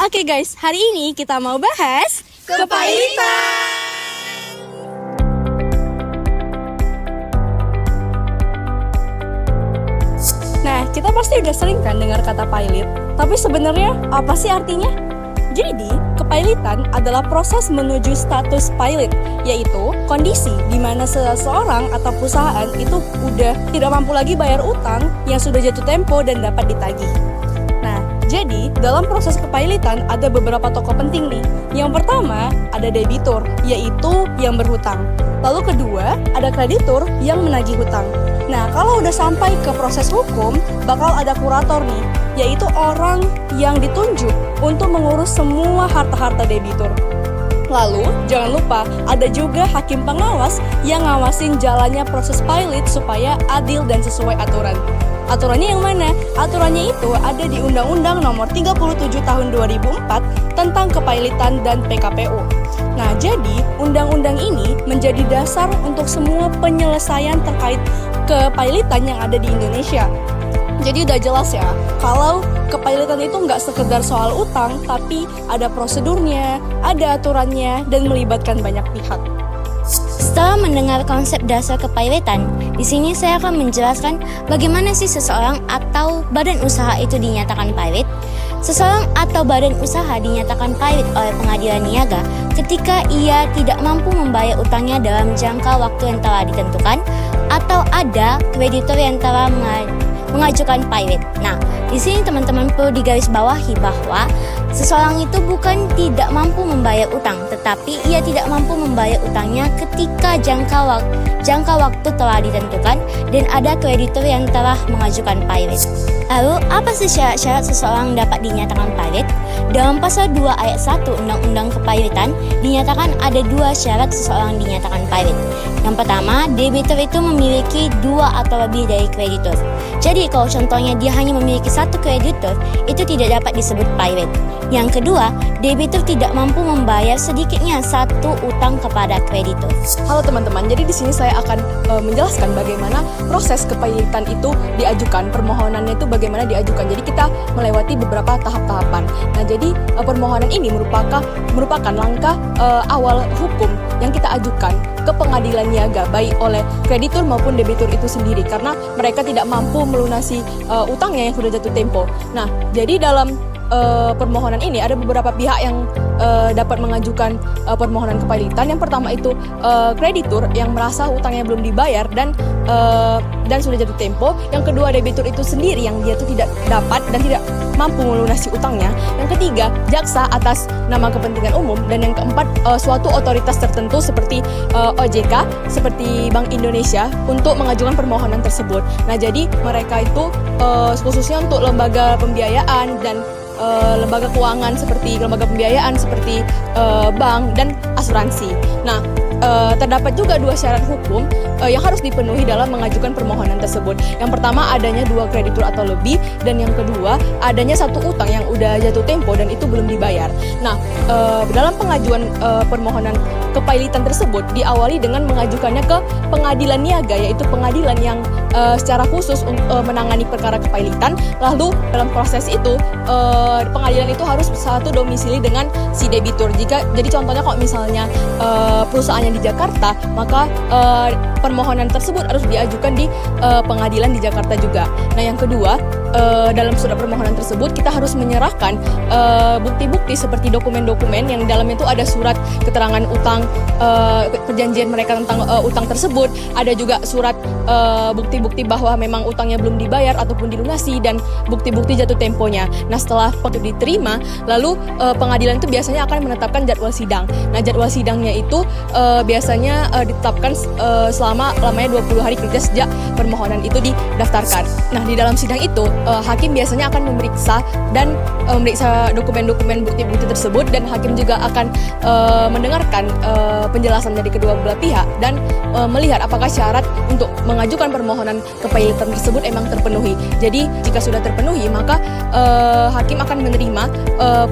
Oke guys, hari ini kita mau bahas kepailitan. Nah, kita pasti udah sering kan dengar kata pailit. Tapi sebenarnya apa sih artinya? Jadi, kepailitan adalah proses menuju status pailit, yaitu kondisi di mana seseorang atau perusahaan itu udah tidak mampu lagi bayar utang yang sudah jatuh tempo dan dapat ditagih. Nah, jadi dalam proses kepailitan ada beberapa tokoh penting nih. Yang pertama ada debitur, yaitu yang berhutang. Lalu kedua ada kreditur yang menagih hutang. Nah, kalau udah sampai ke proses hukum, bakal ada kurator nih, yaitu orang yang ditunjuk untuk mengurus semua harta-harta debitur. Lalu, jangan lupa ada juga hakim pengawas yang ngawasin jalannya proses pailit supaya adil dan sesuai aturan. Aturannya yang mana? Aturannya itu ada di Undang-Undang Nomor 37 Tahun 2004 tentang kepailitan dan PKPU. Nah, jadi undang-undang ini menjadi dasar untuk semua penyelesaian terkait kepailitan yang ada di Indonesia. Jadi udah jelas ya, kalau kepailitan itu nggak sekedar soal utang, tapi ada prosedurnya, ada aturannya, dan melibatkan banyak pihak. Setelah mendengar konsep dasar kepailitan, di sini saya akan menjelaskan bagaimana sih seseorang atau badan usaha itu dinyatakan pailit. Seseorang atau badan usaha dinyatakan pailit oleh pengadilan niaga ketika ia tidak mampu membayar utangnya dalam jangka waktu yang telah ditentukan atau ada kreditur yang telah mengajukan pailit. Nah, di sini teman-teman perlu digarisbawahi bahwa seseorang itu bukan tidak mampu membayar utang, tetapi ia tidak mampu membayar utangnya ketika jangka waktu telah ditentukan dan ada kreditur yang telah mengajukan pailit. Lalu, apa sih syarat-syarat seseorang dapat dinyatakan pailit? Dalam pasal 2 ayat 1 Undang-Undang Kepailitan dinyatakan ada dua syarat seseorang dinyatakan pailit. Yang pertama, debitur itu memiliki dua atau lebih dari kreditur. Jadi kalau contohnya dia hanya memiliki satu kreditur, itu tidak dapat disebut pailit. Yang kedua, debitur tidak mampu membayar sedikitnya satu utang kepada kreditur. Halo teman-teman, jadi di sini saya akan menjelaskan bagaimana proses kepailitan itu diajukan, permohonannya itu bagaimana diajukan. Jadi kita melewati beberapa tahap-tahapan. Nah, jadi permohonan ini merupakan langkah awal hukum yang kita ajukan ke pengadilan niaga, baik oleh kreditur maupun debitur itu sendiri, karena mereka tidak mampu melunasi utangnya yang sudah jatuh tempo. Nah, jadi dalam permohonan ini ada beberapa pihak yang dapat mengajukan permohonan kepailitan. Yang pertama itu kreditur yang merasa utangnya belum dibayar dan sudah jatuh tempo. Yang kedua debitur itu sendiri yang dia tuh tidak dapat dan tidak mampu melunasi utangnya. Yang ketiga jaksa atas nama kepentingan umum, dan yang keempat suatu otoritas tertentu seperti OJK, seperti Bank Indonesia untuk mengajukan permohonan tersebut. Nah, jadi mereka itu khususnya untuk lembaga pembiayaan dan lembaga keuangan seperti lembaga pembiayaan seperti bank dan asuransi. Nah, terdapat juga dua syarat hukum yang harus dipenuhi dalam mengajukan permohonan tersebut. Yang pertama adanya dua kreditur atau lebih, dan yang kedua adanya satu utang yang udah jatuh tempo dan itu belum dibayar. Nah, dalam pengajuan permohonan kepailitan tersebut diawali dengan mengajukannya ke pengadilan niaga, yaitu pengadilan yang secara khusus menangani perkara kepailitan. Lalu dalam proses itu pengadilan itu harus satu domisili dengan si debitur. Jadi contohnya kalau misalnya perusahaannya di Jakarta, maka permohonan tersebut harus diajukan di pengadilan di Jakarta juga. Nah, yang kedua, dalam surat permohonan tersebut kita harus menyerahkan bukti-bukti seperti dokumen-dokumen yang dalamnya itu ada surat keterangan utang, perjanjian mereka tentang utang tersebut, ada juga surat bukti-bukti bahwa memang utangnya belum dibayar ataupun dilunasi, dan bukti-bukti jatuh temponya. Nah, setelah itu diterima, lalu pengadilan itu biasanya akan menetapkan jadwal sidang. Nah, jadwal sidangnya itu biasanya ditetapkan selama lamanya 20 hari kerja sejak permohonan itu didaftarkan. Nah, di dalam sidang itu hakim biasanya akan memeriksa dokumen-dokumen bukti-bukti tersebut, dan hakim juga akan mendengarkan penjelasan dari kedua belah pihak dan melihat apakah syarat untuk mengajukan permohonan kepailitan tersebut emang terpenuhi. Jadi jika sudah terpenuhi, maka hakim akan menerima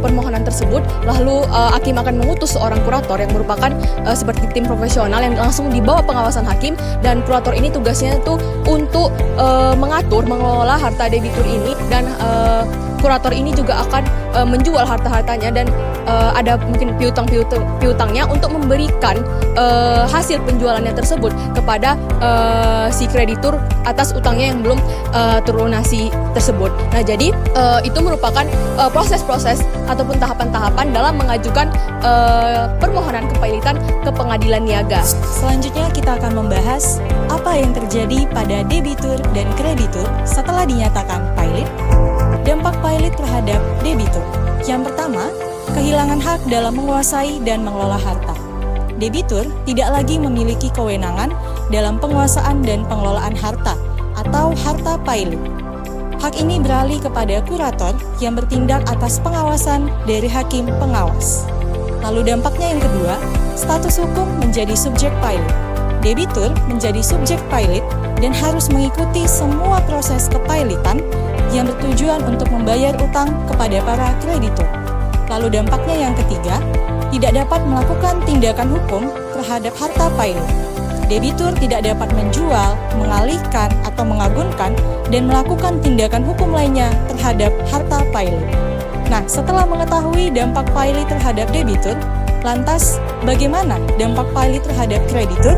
permohonan tersebut. Lalu hakim akan mengutus seorang kurator yang merupakan seperti tim profesional yang langsung di bawah pengawasan hakim, dan kurator ini tugasnya tuh untuk mengatur, mengelola harta debitur ini, dan kurator ini juga akan menjual harta-hartanya dan ada mungkin piutangnya untuk memberikan hasil penjualannya tersebut kepada si kreditur atas utangnya yang belum terlunasi tersebut. Nah, jadi itu merupakan proses-proses ataupun tahapan-tahapan dalam mengajukan permohonan kepailitan ke pengadilan niaga. Selanjutnya kita akan membahas apa yang terjadi pada debitur dan kreditur setelah dinyatakan pailit. Dampak pailit terhadap debitur. Yang pertama, kehilangan hak dalam menguasai dan mengelola harta. Debitur tidak lagi memiliki kewenangan dalam penguasaan dan pengelolaan harta atau harta pailit. Hak ini beralih kepada kurator yang bertindak atas pengawasan dari hakim pengawas. Lalu dampaknya yang kedua, status hukum menjadi subjek pailit. Debitur menjadi subjek pailit dan harus mengikuti semua proses kepailitan yang bertujuan untuk membayar utang kepada para kreditur. Lalu dampaknya yang ketiga, tidak dapat melakukan tindakan hukum terhadap harta pailit. Debitur tidak dapat menjual, mengalihkan, atau mengagunkan dan melakukan tindakan hukum lainnya terhadap harta pailit. Nah, setelah mengetahui dampak pailit terhadap debitur, lantas bagaimana dampak pailit terhadap kreditur?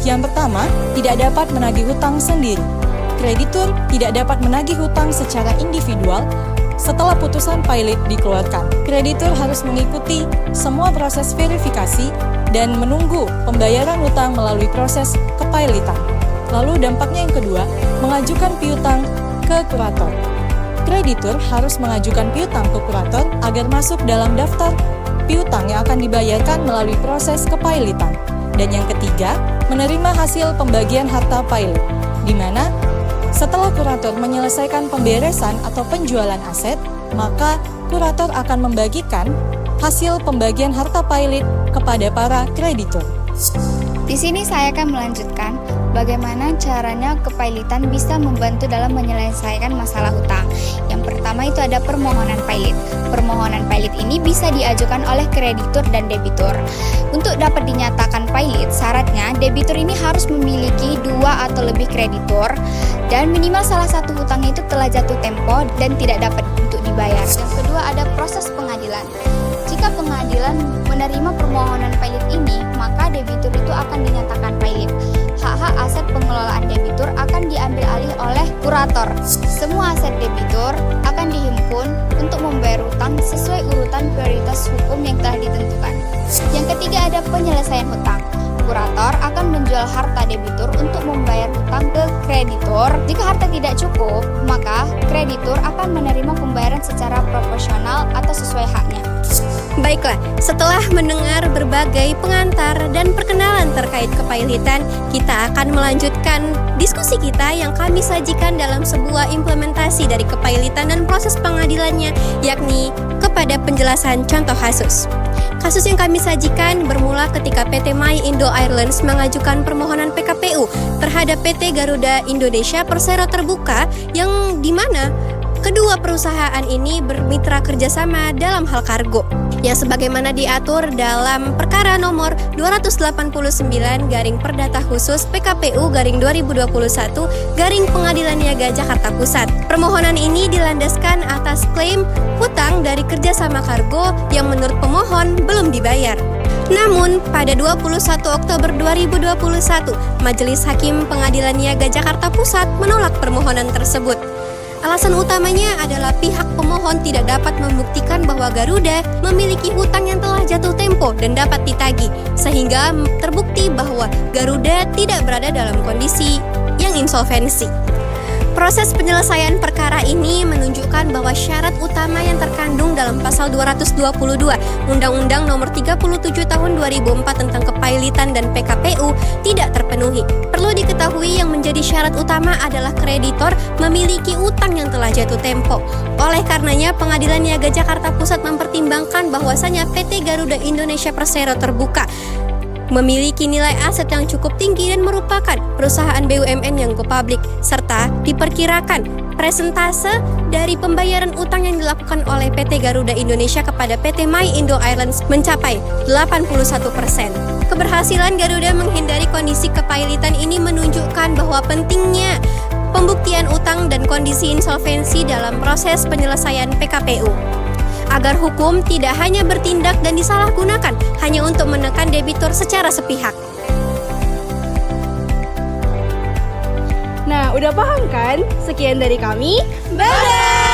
Yang pertama, tidak dapat menagih hutang sendiri. Kreditur tidak dapat menagih hutang secara individual setelah putusan pailit dikeluarkan. Kreditur harus mengikuti semua proses verifikasi dan menunggu pembayaran hutang melalui proses kepailitan. Lalu dampaknya yang kedua, mengajukan piutang ke kurator. Kreditur harus mengajukan piutang ke kurator agar masuk dalam daftar piutang yang akan dibayarkan melalui proses kepailitan. Dan yang ketiga, menerima hasil pembagian harta pailit, di mana setelah kurator menyelesaikan pemberesan atau penjualan aset, maka kurator akan membagikan hasil pembagian harta pailit kepada para kreditur. Di sini saya akan melanjutkan bagaimana caranya kepailitan bisa membantu dalam menyelesaikan masalah hutang. Yang pertama itu ada permohonan pailit. Permohonan pailit ini bisa diajukan oleh kreditur dan debitur. Untuk dapat dinyatakan pailit, syaratnya debitur ini harus memiliki 2 atau lebih kreditur dan minimal salah satu hutangnya itu telah jatuh tempo dan tidak dapat untuk dibayar. Yang kedua ada proses pengadilan. Jika pengadilan menerima permohonan pailit ini, maka debitur itu akan dinyatakan pailit. Hak-hak aset pengelolaan debitur akan diambil alih oleh kurator. Semua aset debitur akan dihimpun untuk membayar utang sesuai urutan prioritas hukum yang telah ditentukan. Yang ketiga ada penyelesaian hutang. Kurator akan menjual harta debitur untuk membayar hutang ke kreditur. Jika harta tidak cukup, maka kreditur akan menerima pembayaran secara proporsional atau sesuai haknya. Baiklah, setelah mendengar berbagai pengantar dan perkenalan terkait kepailitan, kita akan melanjutkan diskusi kita yang kami sajikan dalam sebuah implementasi dari kepailitan dan proses pengadilannya, yakni kepada penjelasan contoh kasus. Kasus yang kami sajikan bermula ketika PT My Indo Airlines mengajukan permohonan PKPU terhadap PT Garuda Indonesia Persero Terbuka, yang dimana kedua perusahaan ini bermitra kerjasama dalam hal kargo, yang sebagaimana diatur dalam perkara nomor 289/Perdata Khusus PKPU/2021 Pengadilan Niaga Jakarta Pusat. Permohonan ini dilandaskan atas klaim hutang dari kerjasama kargo yang menurut pemohon belum dibayar. Namun, pada 21 Oktober 2021, Majelis Hakim Pengadilan Niaga Jakarta Pusat menolak permohonan tersebut. Alasan utamanya adalah pihak pemohon tidak dapat membuktikan bahwa Garuda memiliki hutang yang telah jatuh tempo dan dapat ditagih, sehingga terbukti bahwa Garuda tidak berada dalam kondisi yang insolvensi. Proses penyelesaian perkara ini menunjukkan bahwa syarat utama yang terkandung dalam pasal 222 Undang-Undang Nomor 37 Tahun 2004 tentang kepailitan dan PKPU tidak terpenuhi. Perlu diketahui yang menjadi syarat utama adalah kreditor memiliki utang yang telah jatuh tempo. Oleh karenanya, Pengadilan Niaga Jakarta Pusat mempertimbangkan bahwasanya PT Garuda Indonesia Persero Terbuka memiliki nilai aset yang cukup tinggi dan merupakan perusahaan BUMN yang go public, serta diperkirakan presentase dari pembayaran utang yang dilakukan oleh PT Garuda Indonesia kepada PT My Indo Airlines mencapai 81%. Keberhasilan Garuda menghindari kondisi kepailitan ini menunjukkan bahwa pentingnya pembuktian utang dan kondisi insolvensi dalam proses penyelesaian PKPU. agar hukum tidak hanya bertindak dan disalahgunakan hanya untuk menekan debitur secara sepihak. Nah, udah paham kan? Sekian dari kami. Bye-bye!